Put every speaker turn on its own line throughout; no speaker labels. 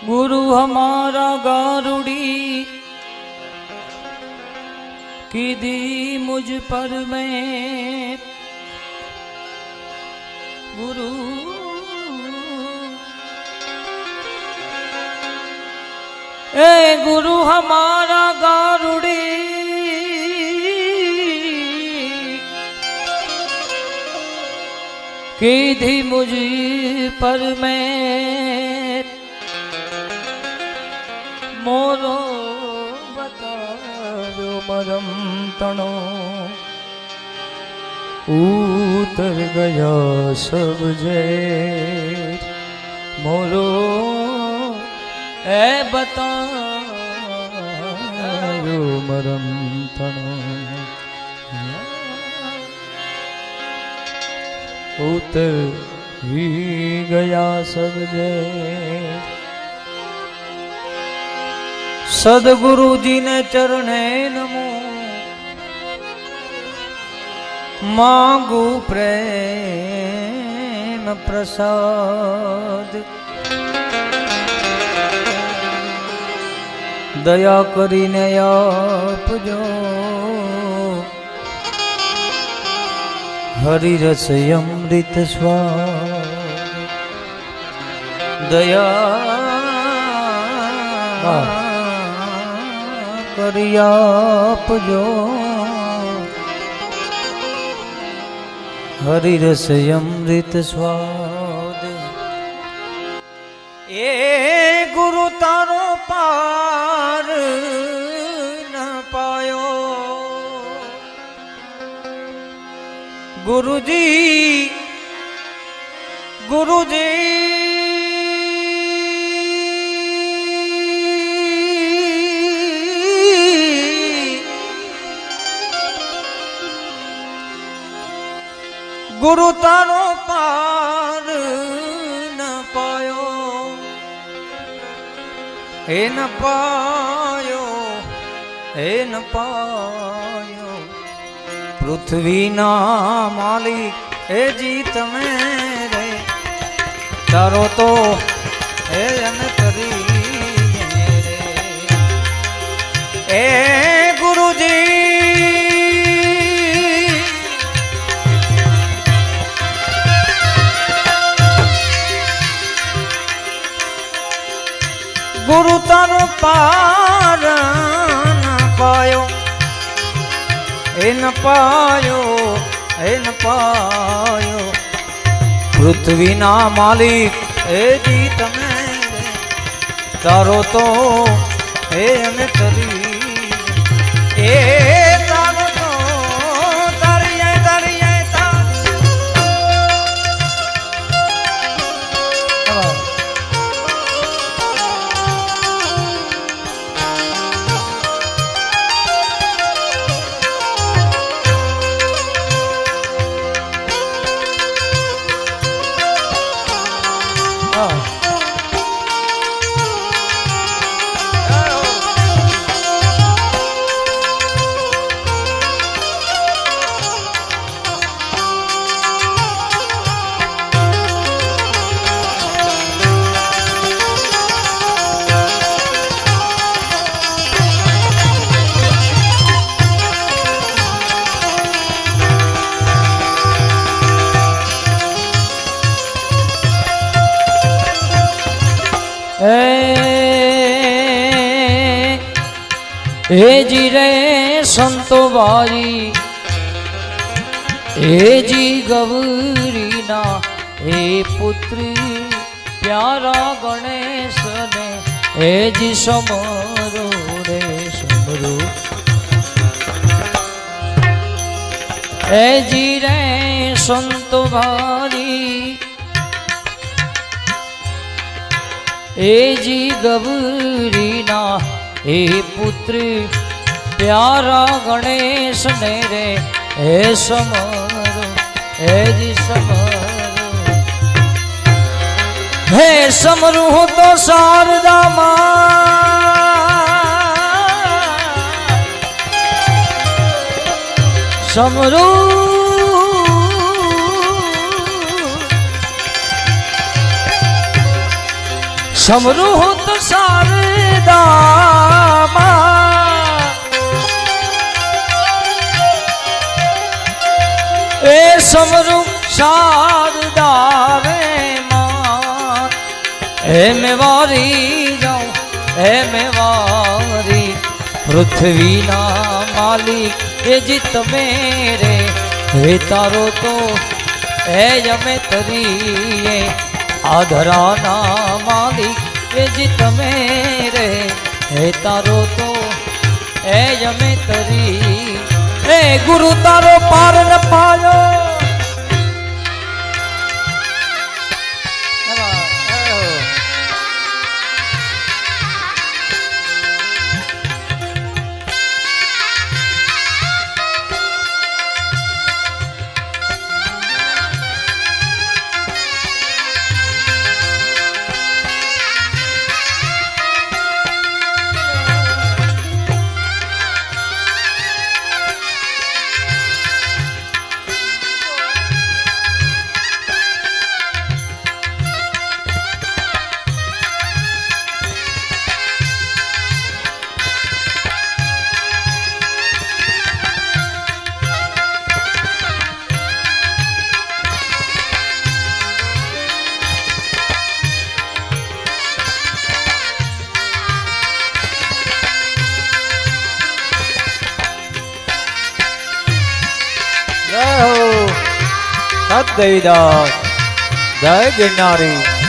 गुरु हमारा गारुड़ी कीधी मुझ पर में गुरु ए गुरु हमारा गारुड़ी कीधी मुझ पर में मोरो बतायो मरम तणो उतर गया सब जे मोरो ए बतायो मरम तणो उतर ही गया सब जे सदगुरु जी ने चरणे नमो मांगू प्रेम प्रसाद दया करीने आपजो हरि रस अमृत स्वाद दया करी आपजो हरि रस अमृत स्वाद ए गुरु तारो पार न पायो गुरु जी गुरु जी गुरु तारो पार न पायो हे न पायो हे न पायो पृथ्वी ना मालिक हे जीत मेरे तारो तो हे अन करी मेरे ए गुरु जी गुरु तारो पार न पायो हे न पायो हे न पायो पृथ्वी ना मालिक हे जीत मेरे तारो तो हे अन करी ए तारो तो तारिये तारिये हे जी रे संतो भाई हे जी गौरी ना हे पुत्री प्यारा गणेश ने हे जी समरो रे समरो हे जी रे संतो भाई हे जी गौरी ना हे पुत्र प्यारा गणेश ने रे हे समरो हे जी समरो हे समरू तो शारदा मां समरू સમૃત શારદામાં એ સમરૂપ શારદા રે માં હે મેં વારી જાઉં હે મેં વારી પૃથ્વીના માલિક એ જી તમે રે હે તારો તો હે અમે તરીએ આધરાના માલિક એ જી તમે રે હે તારો તો હે અમે તરી હે ગુરુ તારો પાર ન પાયો
સદૈદાસ જય ગિરનારી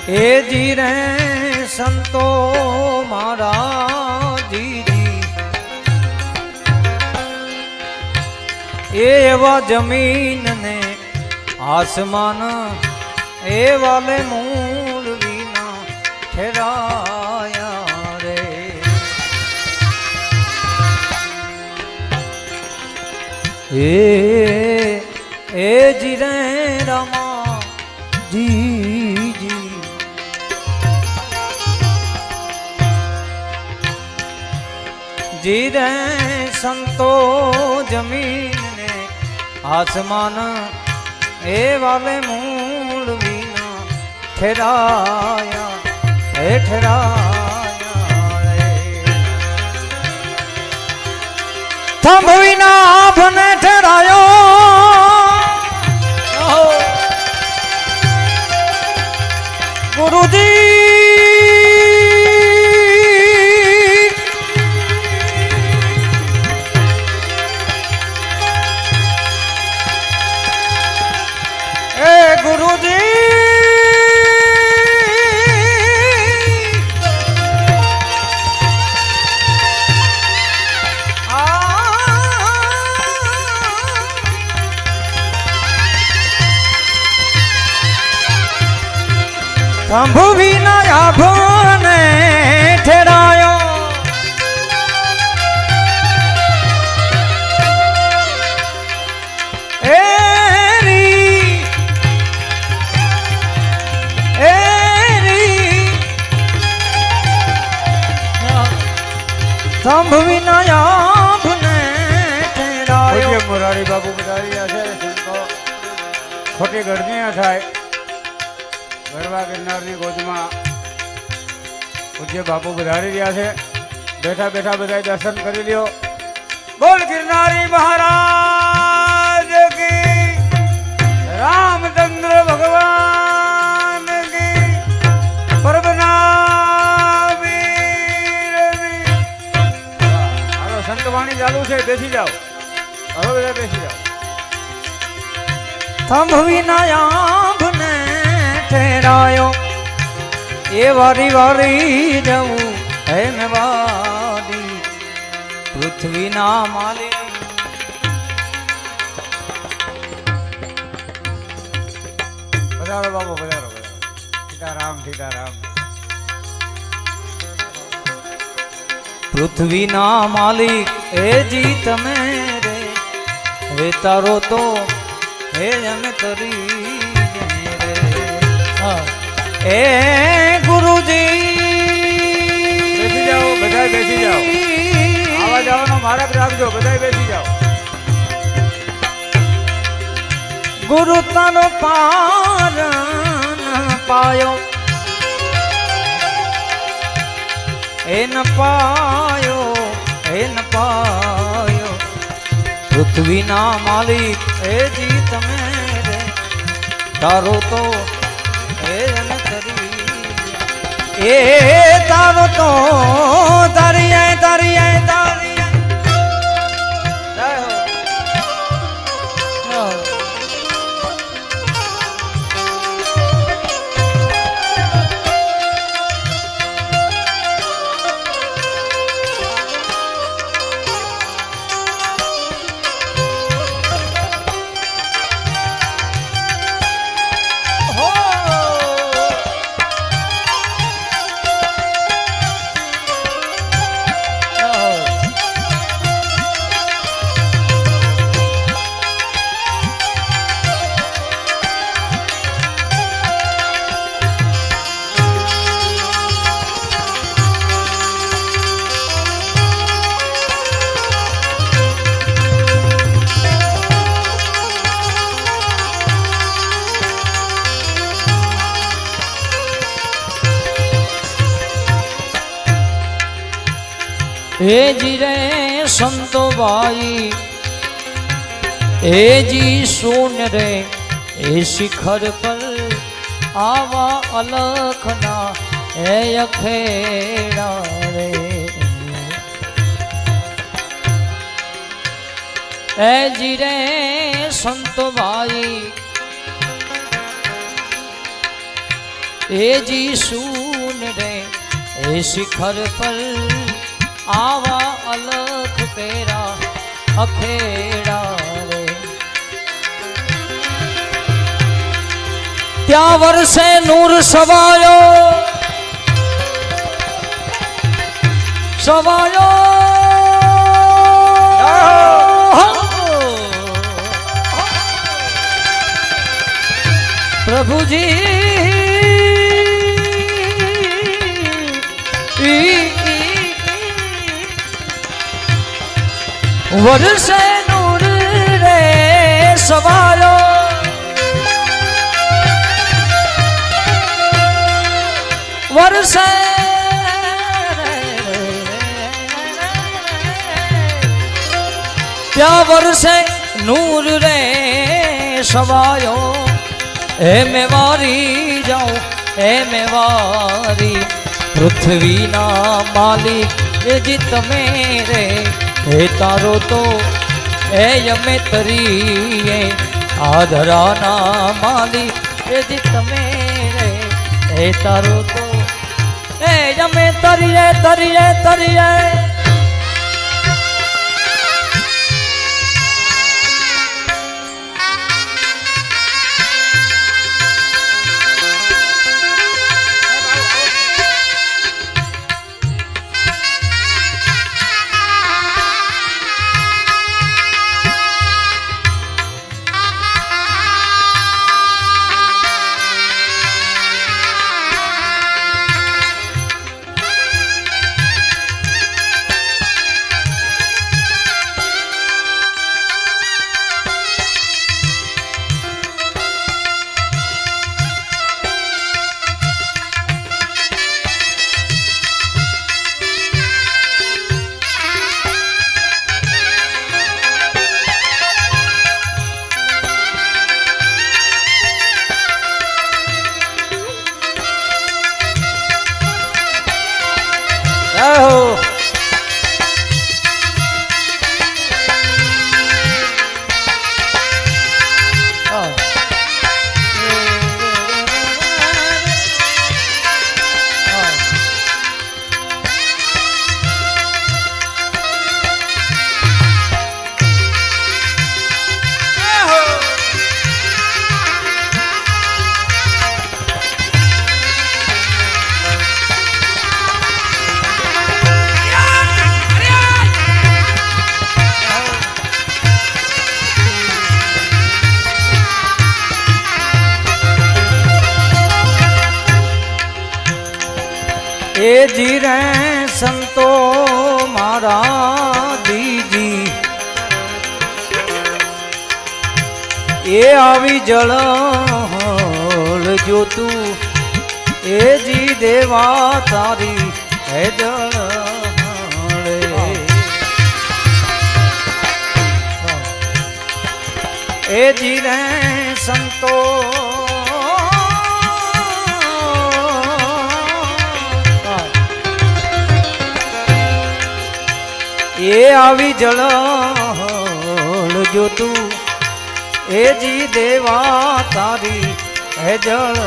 એ જી રે સંતો મારા જીજી એવા જમીન ને આસમાન એ વાલે મૂળ વિના ઠેરાયા રે એ જી રે રામા જી जी रे संतो जमीन ने आसमान ए वाले मूल वीना ठहराया ए ठहराया रे थंभवीना आपने ठहरायो गुरुजी थंभु विना आभने ठहरायो थंभु विना आभने ठहरायो
મોરારી બાપુ પધાર્યા છે સંતો ખોટી ગળની થાય ગરવા ગિરનારની ગોદમાં પૂજ્ય બાપુ પધારી રહ્યા છે બેઠા બેઠા બધા દર્શન કરી લ્યો બોલ ગિરનારી મહારાજ કી રામચંદ્ર ભગવાન કી પરબના વીરની હાલો સંતવાણી ચાલુ છે બેસી જાઓ હવે બધા બેસી જાઓ
थंभु विना आभने ठहरायो ये वारी वारी जाऊं है मैं वारी पृथ्वी ना मालिक
પધારો બાબુ પધારો સીતારામ સીતારામ
પૃથ્વીના માલિક એ જી તમે રે હે તારો તો હે અમે તરી રે હા. એ ગુરુજી
બેસી જાઓ, બધાય બેસી જાઓ. આવા જવાનો માર્ગ રાખજો, બધાય બેસી જાઓ.
ગુરુ તનો પાર પાયો એ ન પાયો એ ન પાયો પૃથ્વીના માલિક એ જી તમે રે તારો તો એ ન તરી એ તારો તો તારી તારી તારી हे जी रे संतो भाई हे जी सुन रे हे शिखर पर आवा अलखना हे अखेड़ा रे हे जी रे संतो भाई हे जी सुन रे हे शिखर पर आवा अलख तेरा अखेड़ा रे त्या वर्षे नूर सवायो सवायो प्रभु जी वर्षे नूर रे सवायो वर्षे त्या वर्षे नूर रे सवायो हे मैं वारी जाऊं हे मैं वारी पृथ्वी ना मालिक ए जित मेरे हे तारो तो ए यमे तरी आधरा ना माली ए जित मेरे हे तारो तो ए यमे तरी तरी तरी એ જી રે સંતો મારા દીજી એ આવી જળ જો તું એ જી દેવા તારી હે જળ એ જી રે સંતો એ આવી જળ જો તું એ જી દેવા તારી હે જળ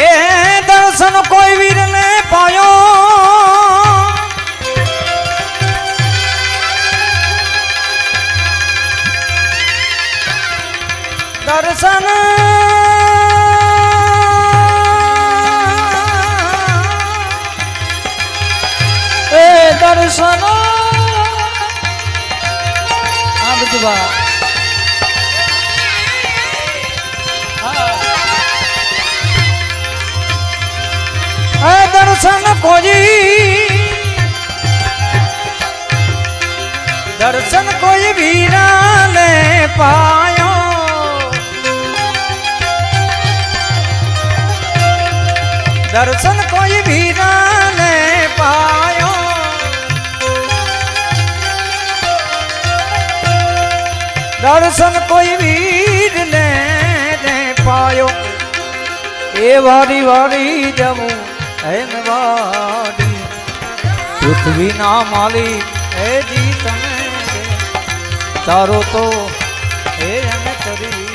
એ દર્શન કોઈ વીર ને પાયો દર્શન એ દર્શન આ બધું બા દર્શન કોઈ વીરાને પાયો દર્શન કોઈ વીરાને પાયો દર્શન કોઈ વીરને પાયો એ વારી વારી જવું એમ વાડી પૃથ્વી ના માલિક હે જી તમે તારો તો હે એમ કરી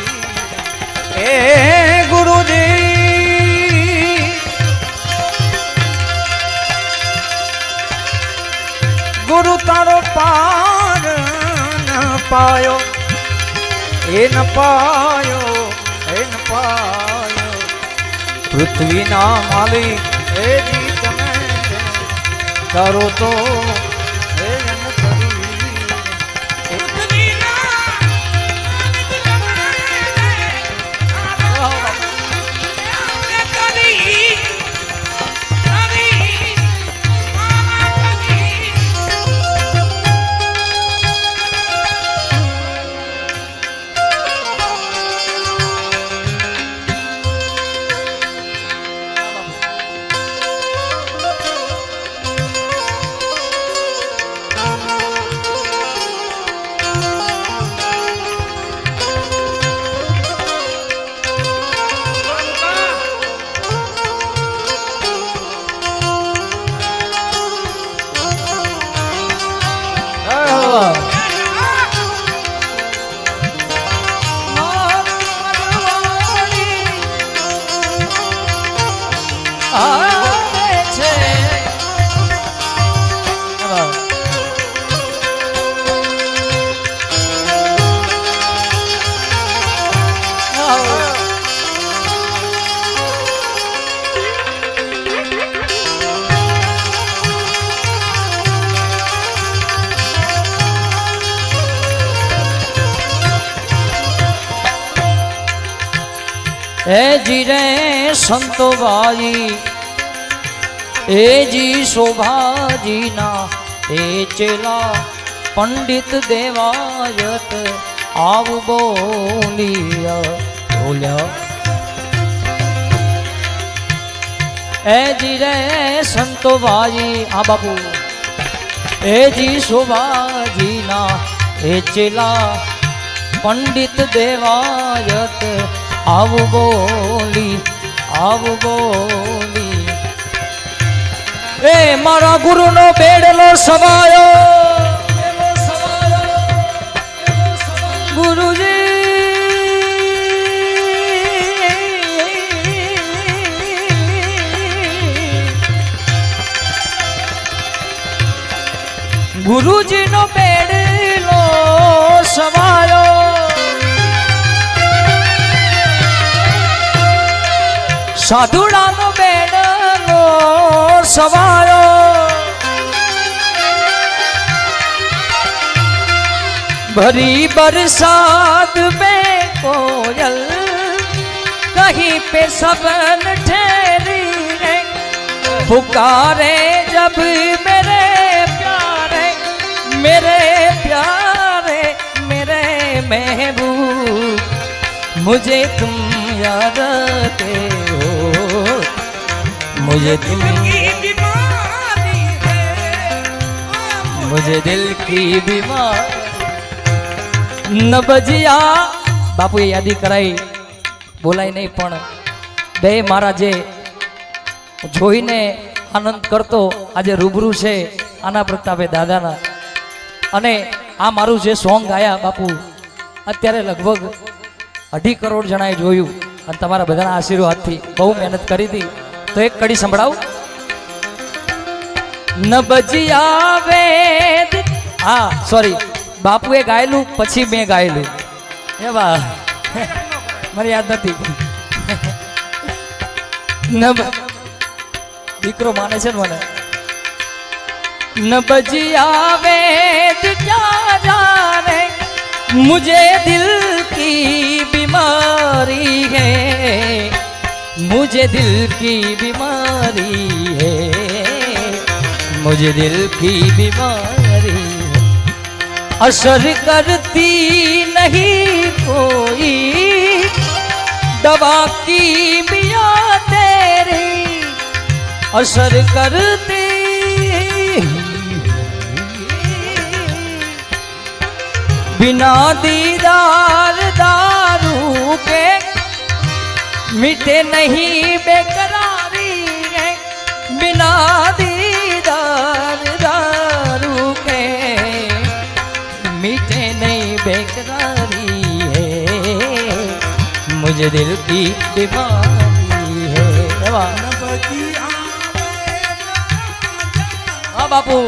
એ ગુરુજી ગુરુ તારો પાર ન પાયો એ ન પાયો પૃથ્વી ના માલિક હે જી તમે તારો તો હે એમ કરી હે જી રે સંતો ભાઈ એ જી શોભાજી ના એ ચેલા પંડિત દેવાયત આવ બોલ્યા હે જી રે સંતો ભાઈ આ બાપુ હે જી શોભાજી ના એ ચેલા પંડિત દેવાયત આવું બોલી એ મારા ગુરુનો બેડલો સવાયો ગુરુજીનો બેડલો સવાયો સાધુડાનો બેડલો સવાયો ભરી બરસાત में कोयल कहीं पे सबन ठहरी है, पुकारे जब मेरे प्यारे मेरे प्यारे मेरे महबूब, मुझे तुम याद आते हो, मुझे तुम मुझे दिल की बीमारी न बजिया। બાપુએ યાદી કરાઈ, બોલાય નહીં, પણ બે મારા જે જોઈને આનંદ કરતો આજે રૂબરૂ છે આના પ્રતાપે દાદાના. અને આ મારું જે સોંગ ગાયા બાપુ અત્યારે લગભગ 2.5 કરોડ જણાએ જોયું, અને તમારા બધાના આશીર્વાદથી બહુ મહેનત કરી હતી. તો એક કડી સંભળાવું. ન બજિયા વેદ, હા સોરી, બાપુએ ગાયેલું પછી મેં ગાયેલું. એ બા મને યાદ નથી. દીકરો માને છે ને મને. ન બજિયા વેદ ક્યાં જાને, મુझे दिल की बीमारी है, मुझे दिल की बीमारी है, मुझे दिल की बीमारी असर करती नहीं कोई दवा की मियाँ तेरी, असर करती बिना दीदार दारू के मिटे नहीं बेकरारी है, बिना दीदार दारू के मिटे नहीं बेकरारी है, मुझे दिल की बीमारी है. हाँ बापू,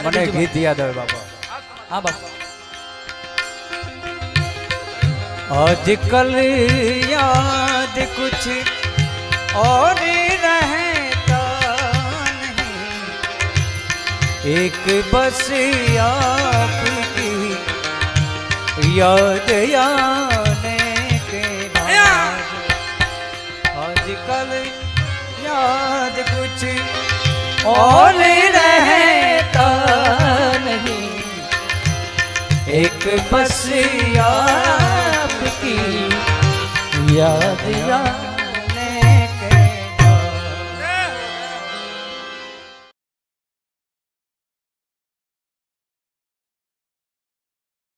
મને ગીત યાદ આવે બાપા. હા બાપા. आजकल याद कुछ और रहता नहीं, एक बस आपकी याद आने के बाद, आजकल याद कुछ और रहता नहीं, एक बस आपकी याद